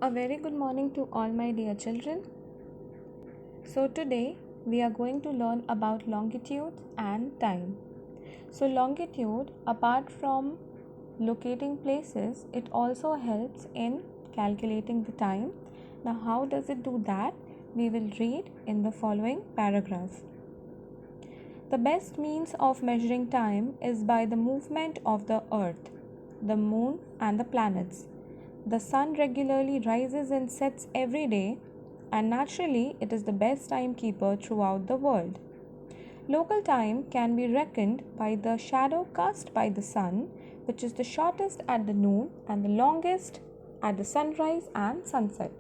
A very good morning to all my dear children. So, today we are going to learn about longitude and time. So, longitude, apart from locating places, it also helps in calculating the time. Now, how does it do that? We will read in the following paragraph. The best means of measuring time is by the movement of the earth, the moon, and the planets. The sun regularly rises and sets every day, and naturally, it is the best timekeeper throughout the world. Local time can be reckoned by the shadow cast by the sun, which is the shortest at the noon and the longest at the sunrise and sunset.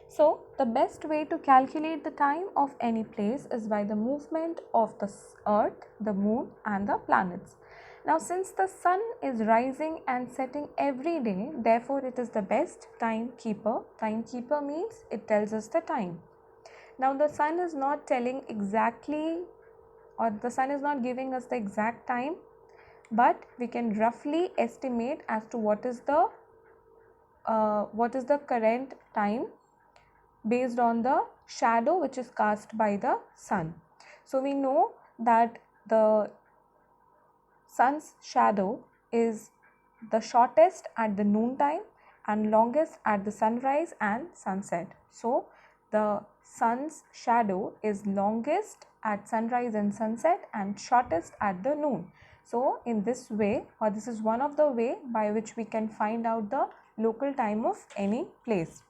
So, the best way to calculate the time of any place is by the movement of the earth, the moon, and the planets. Now, since the sun is rising and setting every day, therefore, it is the best timekeeper. Timekeeper means it tells us the time. Now, the sun is not telling exactly, or the sun is not giving us the exact time, but we can roughly estimate as to what is the current time based on the shadow which is cast by the sun. So we know that the sun's shadow is the shortest at the noon time and longest at the sunrise and sunset. So the sun's shadow is longest at sunrise and sunset and shortest at the noon. So in this way, or this is one of the way by which we can find out the local time of any place.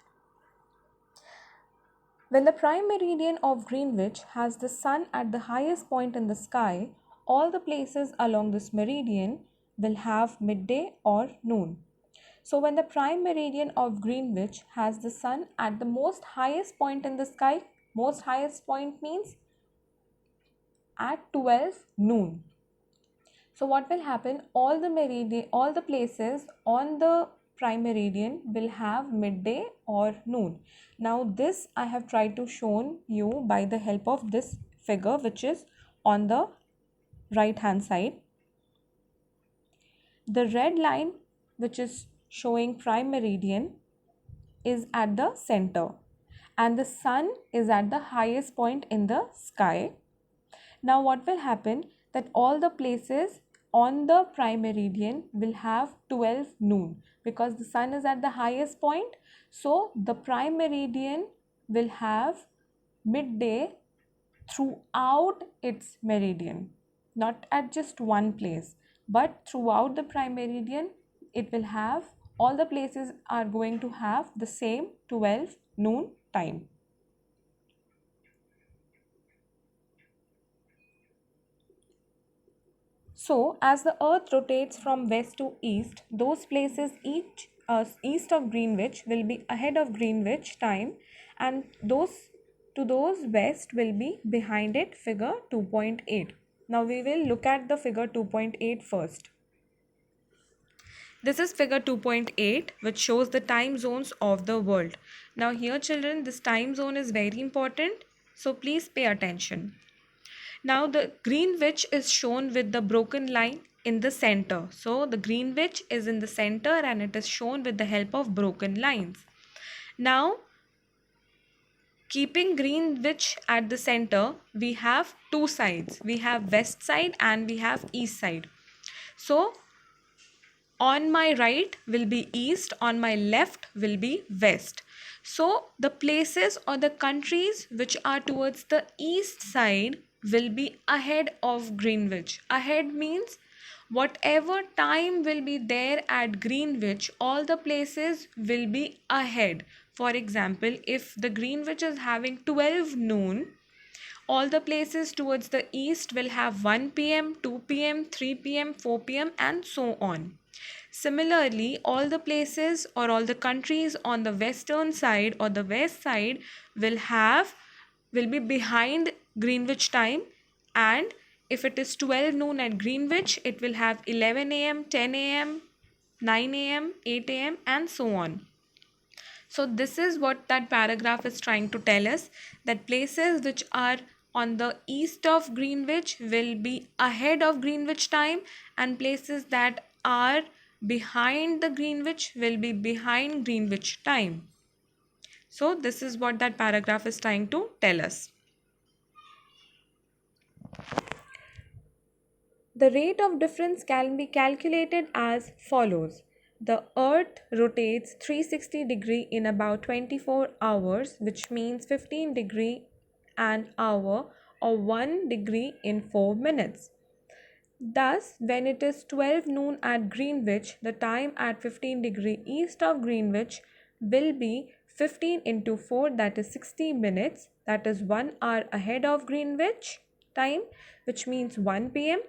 When the prime meridian of Greenwich has the sun at the highest point in the sky, all the places along this meridian will have midday or noon. So when the prime meridian of Greenwich has the sun at the most highest point in the sky, most highest point means at 12 noon. So what will happen? All the places on the prime meridian will have midday or noon. Now this I have tried to show you by the help of this figure, which is on the right hand side. The red line, which is showing prime meridian, is at the center and the sun is at the highest point in the sky. Now what will happen, that all the places on the prime meridian will have 12 noon because the sun is at the highest point. So the prime meridian will have midday throughout its meridian, not at just one place, but throughout the prime meridian it will have, all the places are going to have the same 12 noon time. So, as the earth rotates from west to east, those places east of Greenwich will be ahead of Greenwich time, and those west will be behind it, figure 2.8. Now, we will look at the figure 2.8 first. This is figure 2.8, which shows the time zones of the world. Now, here children, this time zone is very important, so please pay attention. Now the Greenwich is shown with the broken line in the center. So the Greenwich is in the center and it is shown with the help of broken lines. Now, keeping Greenwich at the center, we have two sides. We have west side and we have east side. So on my right will be east, on my left will be west. So the places or the countries which are towards the east side will be ahead of Greenwich. Ahead means whatever time will be there at Greenwich, all the places will be ahead. For example, if the Greenwich is having 12 noon, all the places towards the east will have 1 p.m., 2 p.m., 3 p.m., 4 p.m. and so on. Similarly, all the places or all the countries on the western side or the west side will be behind Greenwich time, and if it is 12 noon at Greenwich, it will have 11 a.m., 10 a.m., 9 a.m., 8 a.m. and so on. So this is what that paragraph is trying to tell us, that places which are on the east of Greenwich will be ahead of Greenwich time and places that are behind the Greenwich will be behind Greenwich time. So this is what that paragraph is trying to tell us. The rate of difference can be calculated as follows. The Earth rotates 360 degree in about 24 hours, which means 15 degree an hour or 1 degree in 4 minutes. Thus, when it is 12 noon at Greenwich, the time at 15 degree east of Greenwich will be 15 into 4, that is 60 minutes, that is 1 hour ahead of Greenwich time, which means 1 pm.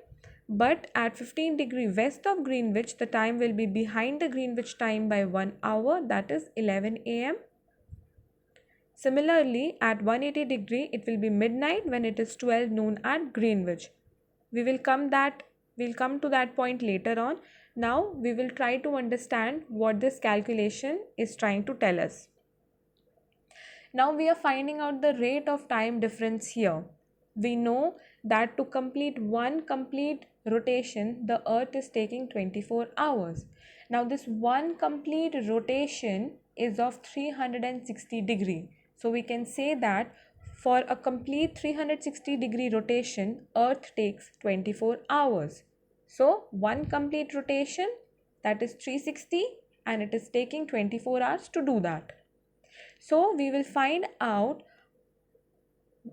But at 15 degree west of Greenwich, the time will be behind the Greenwich time by 1 hour, that is 11 am. Similarly, at 180 degree, it will be midnight when it is 12 noon at Greenwich. We'll come to that point later on. Now we will try to understand what this calculation is trying to tell us. Now we are finding out the rate of time difference here. We know that to complete one complete rotation, the Earth is taking 24 hours. Now this one complete rotation is of 360 degree. So we can say that for a complete 360 degree rotation, Earth takes 24 hours. So one complete rotation, that is 360, and it is taking 24 hours to do that. So we will find out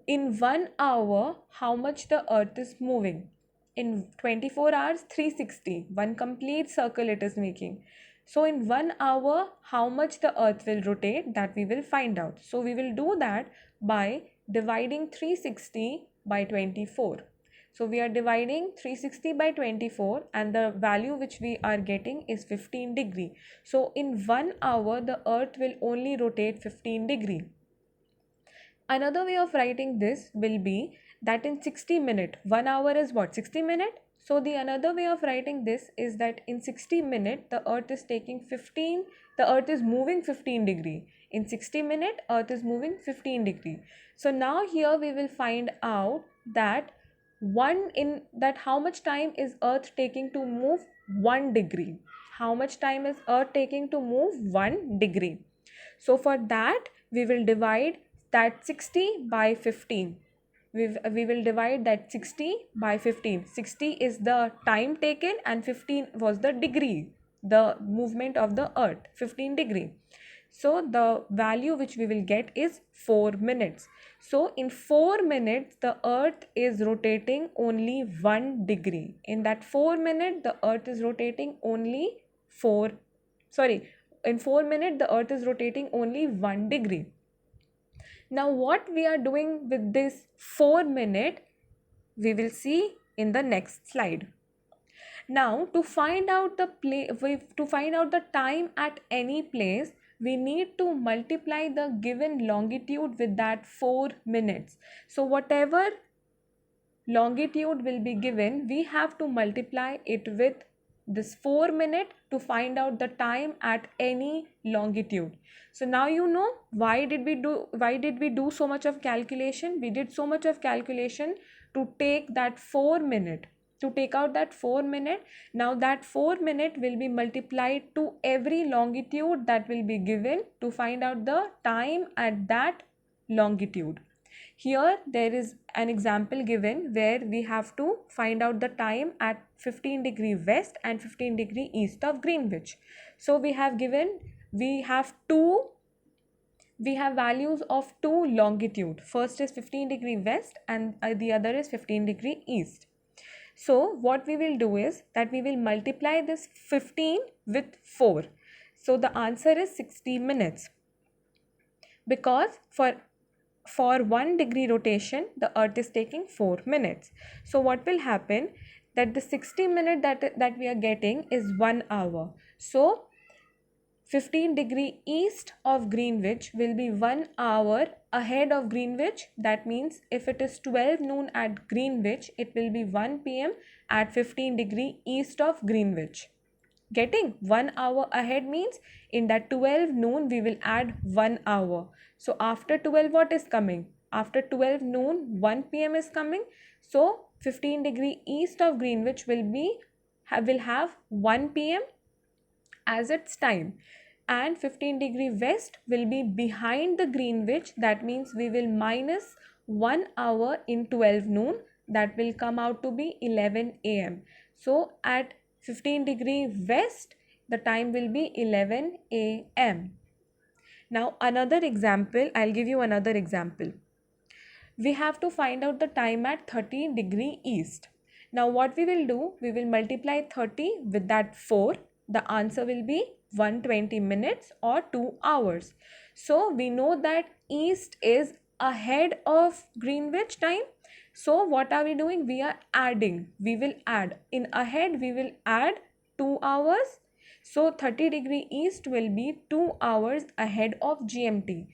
in 1 hour how much the Earth is moving. In 24 hours, 360, one complete circle it is making. So in 1 hour, how much the Earth will rotate, that we will find out. So we will do that by dividing 360 by 24. So we are dividing 360 by 24 and the value which we are getting is 15 degree. So in 1 hour, the Earth will only rotate 15 degree. Another way of writing this will be that in 60 minutes, 1 hour is what? 60 minutes. So the another way of writing this is that in 60 minutes, the Earth is the Earth is moving 15 degree. In 60 minutes, Earth is moving 15 degree. So now here we will find out that how much time is Earth taking to move 1 degree. How much time is Earth taking to move 1 degree? So for that, we will divide that 60 by 15. We will divide that 60 by 15. 60 is the time taken and 15 was the degree, the movement of the Earth, 15 degree. So the value which we will get is 4 minutes. So in 4 minutes, the Earth is rotating only 1 degree. In that 4 minutes, the Earth is rotating only in 4 minutes, the Earth is rotating only 1 degree. Now what we are doing with this 4 minute, we will see in the next slide. Now to find out the time at any place, we need to multiply the given longitude with that 4 minutes. So whatever longitude will be given, we have to multiply it with this 4 minutes to find out the time at any longitude. So now you know why did we do so much of calculation. We did so much of calculation to take that 4 minute, to take out that 4 minute. Now that 4 minute will be multiplied to every longitude that will be given to find out the time at that longitude. Here there is an example given where we have to find out the time at 15 degree west and 15 degree east of Greenwich. So we have values of two longitude. First is 15 degree west and the other is 15 degree east. So what we will do is that we will multiply this 15 with 4. So the answer is 60 minutes. Because for 1 degree rotation, the Earth is taking 4 minutes. So what will happen, that the 60 minute that we are getting is 1 hour. So 15 degree east of Greenwich will be 1 hour ahead of Greenwich. That means if it is 12 noon at Greenwich, it will be 1 pm at 15 degree east of Greenwich. Getting 1 hour ahead means in that 12 noon we will add 1 hour. So after 12 what is coming? After 12 noon 1 pm is coming. So 15 degree east of Greenwich will have 1 pm as its time, and 15 degree west will be behind the Greenwich. That means we will minus 1 hour in 12 noon, that will come out to be 11 a.m. So at 15 degree west the time will be 11 a.m. Now another example, I'll give you another example. We have to find out the time at 30 degree east. Now what we will do, we will multiply 30 with that 4. The answer will be 120 minutes or 2 hours. So we know that east is ahead of Greenwich time. So what are we doing? We are adding. We will add. In ahead we will add 2 hours. So 30 degree east will be 2 hours ahead of GMT.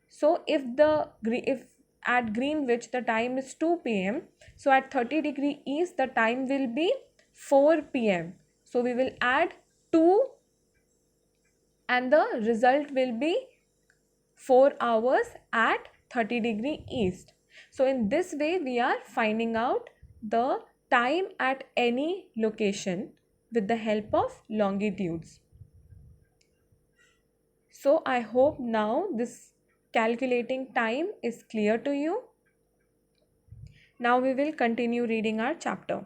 So if at Greenwich the time is 2 p.m. so at 30 degree east the time will be 4 p.m. So we will add 2 and the result will be 4 hours at 30 degree east. So in this way we are finding out the time at any location with the help of longitudes. So I hope now this calculating time is clear to you. Now we will continue reading our chapter.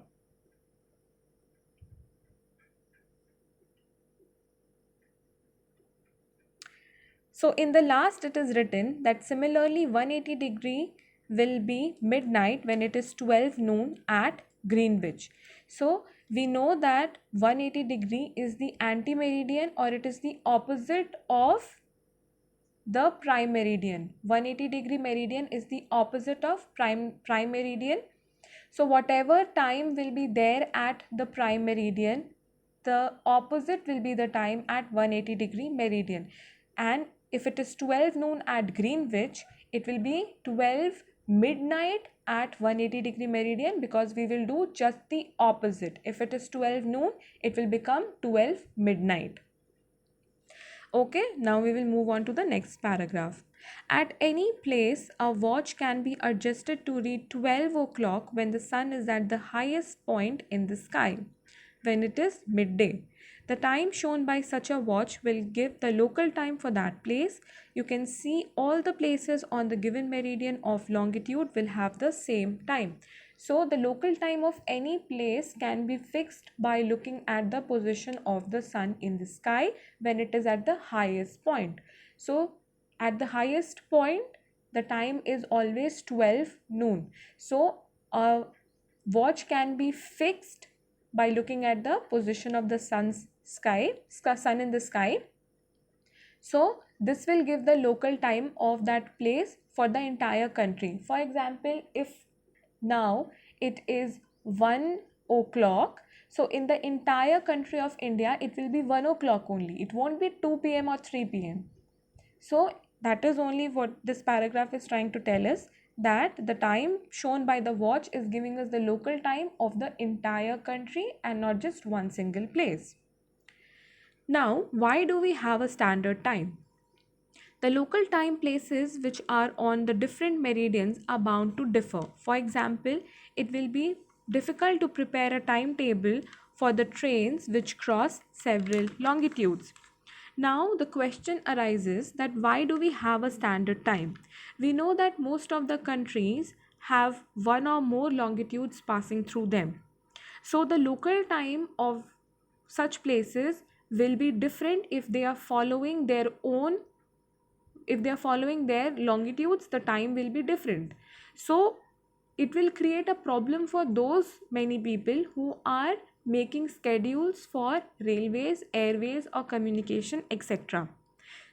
So in the last it is written that similarly 180 degree will be midnight when it is 12 noon at Greenwich. So we know that 180 degree is the anti-meridian, or it is the opposite of the prime meridian. 180 degree meridian is the opposite of prime meridian. So whatever time will be there at the prime meridian, the opposite will be the time at 180 degree meridian. And if it is 12 noon at Greenwich, it will be 12 midnight at 180 degree meridian, because we will do just the opposite. If it is 12 noon, it will become 12 midnight. Okay, now we will move on to the next paragraph. At any place, a watch can be adjusted to read 12 o'clock when the sun is at the highest point in the sky, when it is midday. The time shown by such a watch will give the local time for that place. You can see all the places on the given meridian of longitude will have the same time. So the local time of any place can be fixed by looking at the position of the sun in the sky when it is at the highest point. So at the highest point, the time is always 12 noon. So a watch can be fixed by looking at the position of the sun in the sky. So this will give the local time of that place for the entire country. For example, if now it is 1 o'clock, so in the entire country of India it will be 1 o'clock only. It won't be 2 p.m. or 3 p.m. So that is only what this paragraph is trying to tell us, that the time shown by the watch is giving us the local time of the entire country and not just one single place. Now, why do we have a standard time? The local time places which are on the different meridians are bound to differ. For example, it will be difficult to prepare a timetable for the trains which cross several longitudes. Now the question arises that why do we have a standard time? We know that most of the countries have one or more longitudes passing through them. So the local time of such places will be different if they are following their own, if they are following their longitudes, the time will be different. So it will create a problem for those many people who are making schedules for railways, airways or communication, etc.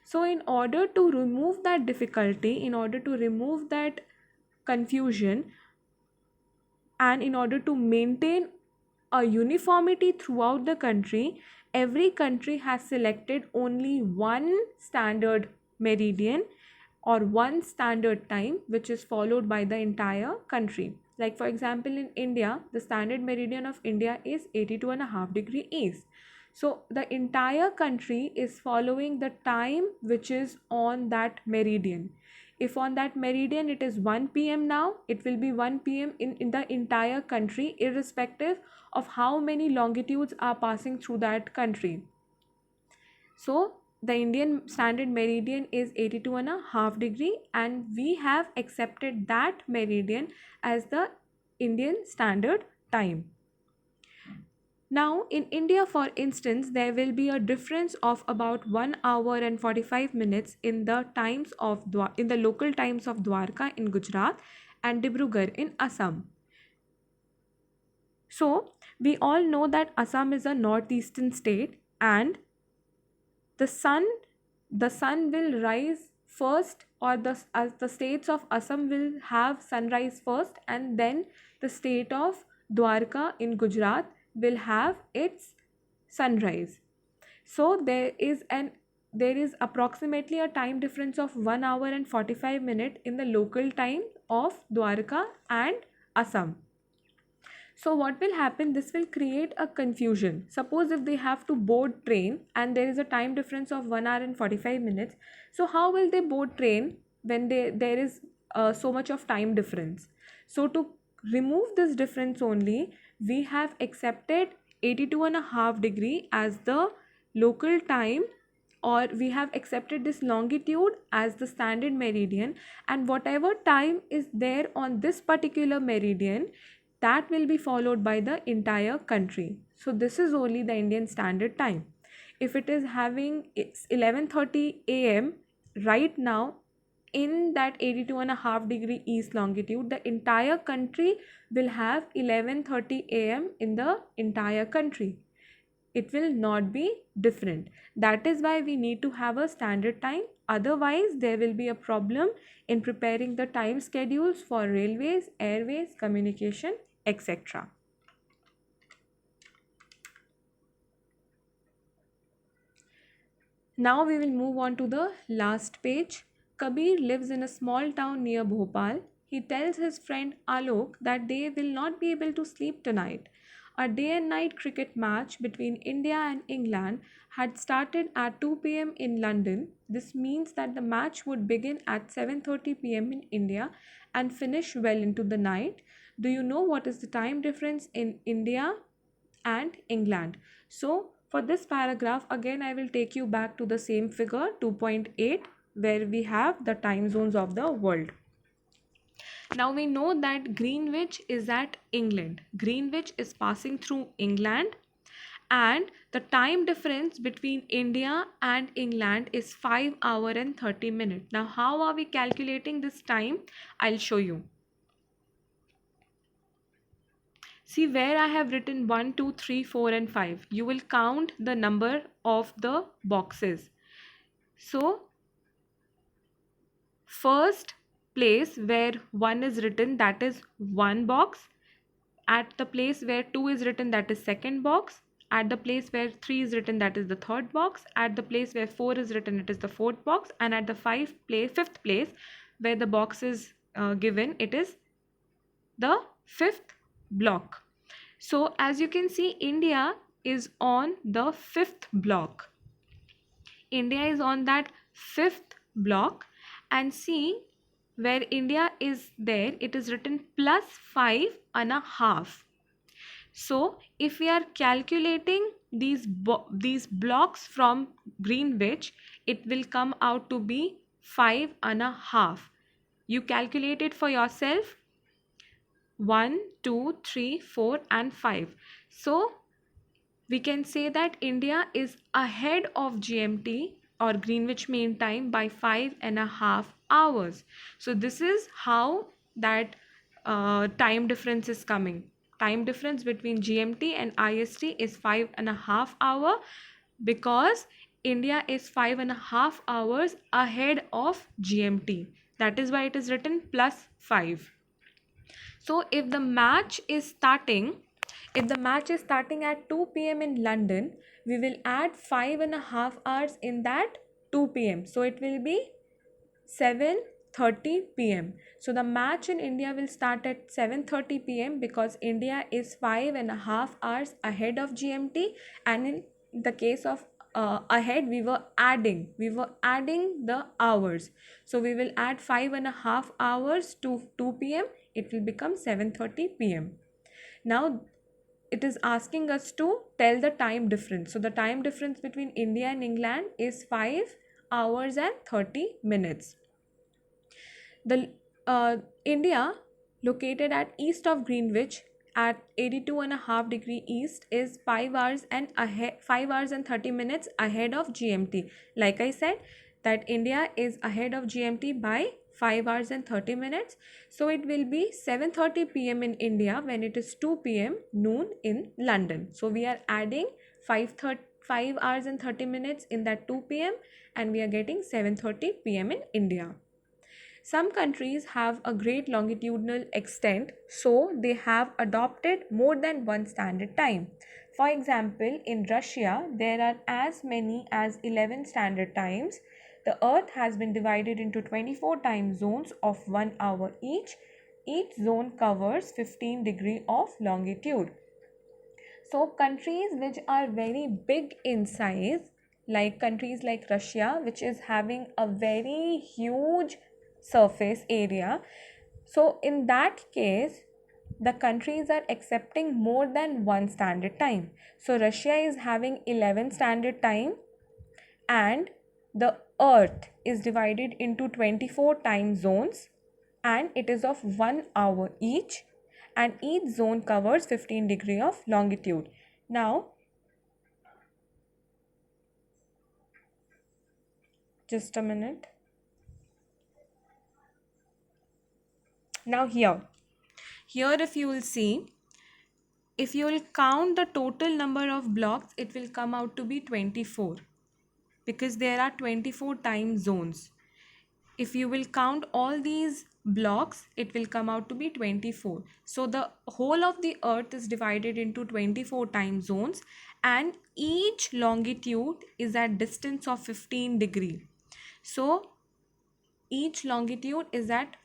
So in order to remove that difficulty, in order to remove that confusion, and in order to maintain a uniformity throughout the country, every country has selected only one standard meridian or one standard time which is followed by the entire country. Like for example, in India, the standard meridian of India is 82.5 degree east. So the entire country is following the time which is on that meridian. If on that meridian it is 1 p.m. now, it will be 1 p.m. in the entire country, irrespective of how many longitudes are passing through that country. So the Indian standard meridian is 82.5 degree, and we have accepted that meridian as the Indian standard time. Now in India, for instance, there will be a difference of about 1 hour and 45 minutes in the times of in the local times of Dwarka in Gujarat and Dibrugarh in Assam. So we all know that Assam is a northeastern state, and the sun the sun will rise first, or as the states of Assam will have sunrise first, and then the state of Dwarka in Gujarat will have its sunrise. So there is approximately a time difference of 1 hour and 45 minutes in the local time of Dwarka and Assam. So what will happen, this will create a confusion. Suppose if they have to board train and there is a time difference of 1 hour and 45 minutes, so how will they board train when there is so much of time difference? So to remove this difference only, we have accepted 82.5 degree as the local time, or we have accepted this longitude as the standard meridian, and whatever time is there on this particular meridian, that will be followed by the entire country. So this is only the Indian standard time. If it is having it's 11:30 a.m. right now in that 82.5 degree east longitude, the entire country will have 11:30 a.m. in the entire country. It will not be different. That is why we need to have a standard time. Otherwise there will be a problem in preparing the time schedules for railways, airways, communication, etc. Now we will move on to the last page. Kabir lives in a small town near Bhopal. He tells his friend Alok that they will not be able to sleep tonight. A day and night cricket match between India and England had started at 2 p.m. in London. This means that the match would begin at 7:30 p.m. in India and finish well into the night. Do you know what is the time difference in India and England? So for this paragraph, again I will take you back to the same figure 2.8, where we have the time zones of the world. Now we know that Greenwich is at England. Greenwich is passing through England, and the time difference between India and England is 5 hour and 30 minutes. Now how are we calculating this time? I'll show you. See where I have written 1, 2, 3, 4 and 5. You will count the number of the boxes. So first place where 1 is written, that is 1 box. At the place where 2 is written, that is second box. At the place where 3 is written, that is the third box. At the place where 4 is written, it is the fourth box. And at the fifth place where the box is given, it is the fifth block. So as you can see, India is on the fifth block. India is on that fifth block, and see where India is there, it is written plus 5.5. So if we are calculating these blocks from Greenwich, it will come out to be 5.5. You calculate it for yourself. 1, 2, 3, 4 and 5. So we can say that India is ahead of GMT or Greenwich Mean Time by 5.5 hours. So this is how that time difference is coming. Time difference between GMT and IST is 5.5 hours, because India is 5.5 hours ahead of GMT. That is why it is written plus 5. So if the match is starting at 2 p.m. in London, we will add 5.5 hours in that 2 p.m. So it will be 7:30 p.m. So the match in India will start at 7:30 p.m. because India is 5.5 hours ahead of GMT, and in the case of ahead, we were adding the hours. So we will add 5.5 hours to 2 p.m. It will become 7:30 p.m. Now it is asking us to tell the time difference. So the time difference between India and England is 5 hours and 30 minutes. The India, located at east of Greenwich at 82.5 degree east, is 5 hours and 30 minutes ahead of GMT. Like I said, that India is ahead of GMT by 5 hours and 30 minutes. So it will be 7:30 p.m. in India when it is 2 p.m. noon in London. So we are adding 5 hours and 30 minutes in that 2 p.m. and we are getting 7:30 p.m. in India. Some countries have a great longitudinal extent, so they have adopted more than one standard time. For example, in Russia, there are as many as 11 standard times. The earth has been divided into 24 time zones of 1 hour each. Each zone covers 15 degree of longitude. So countries which are very big in size, like countries like Russia, which is having a very huge surface area, so in that case the countries are accepting more than one standard time. So Russia is having 11 standard time and the earth is divided into 24 time zones and it is of 1 hour each and each zone covers 15 degree of longitude. Now just a minute. Now here if you will see, if you will count the total number of blocks, it will come out to be 24 because there are 24 time zones. If you will count all these blocks, it will come out to be 24. So the whole of the earth is divided into 24 time zones and each longitude is at distance of 15 degree. So each longitude is at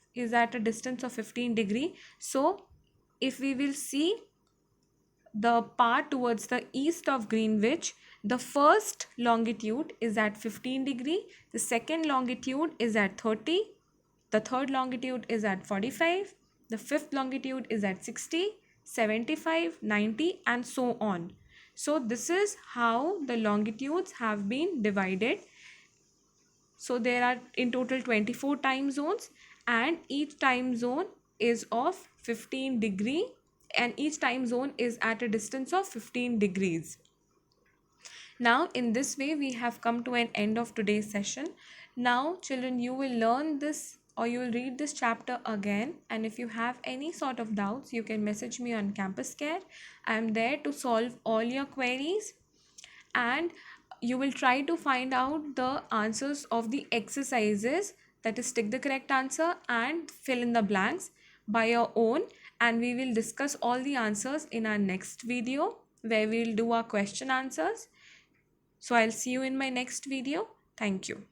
a distance of 15 degree. So if we will see the part towards the east of Greenwich, the first longitude is at 15 degree, the second longitude is at 30, the third longitude is at 45, the fifth longitude is at 60, 75, 90 and so on. So this is how the longitudes have been divided. So there are in total 24 time zones and each time zone is of 15 degree and each time zone is at a distance of 15 degrees. Now in this way we have come to an end of today's session. Now children, you will learn this or you will read this chapter again, and if you have any sort of doubts you can message me on Campus Care. I am there to solve all your queries and you will try to find out the answers of the exercises, that is tick the correct answer and fill in the blanks by your own, and we will discuss all the answers in our next video where we will do our question answers. So I'll see you in my next video. Thank you.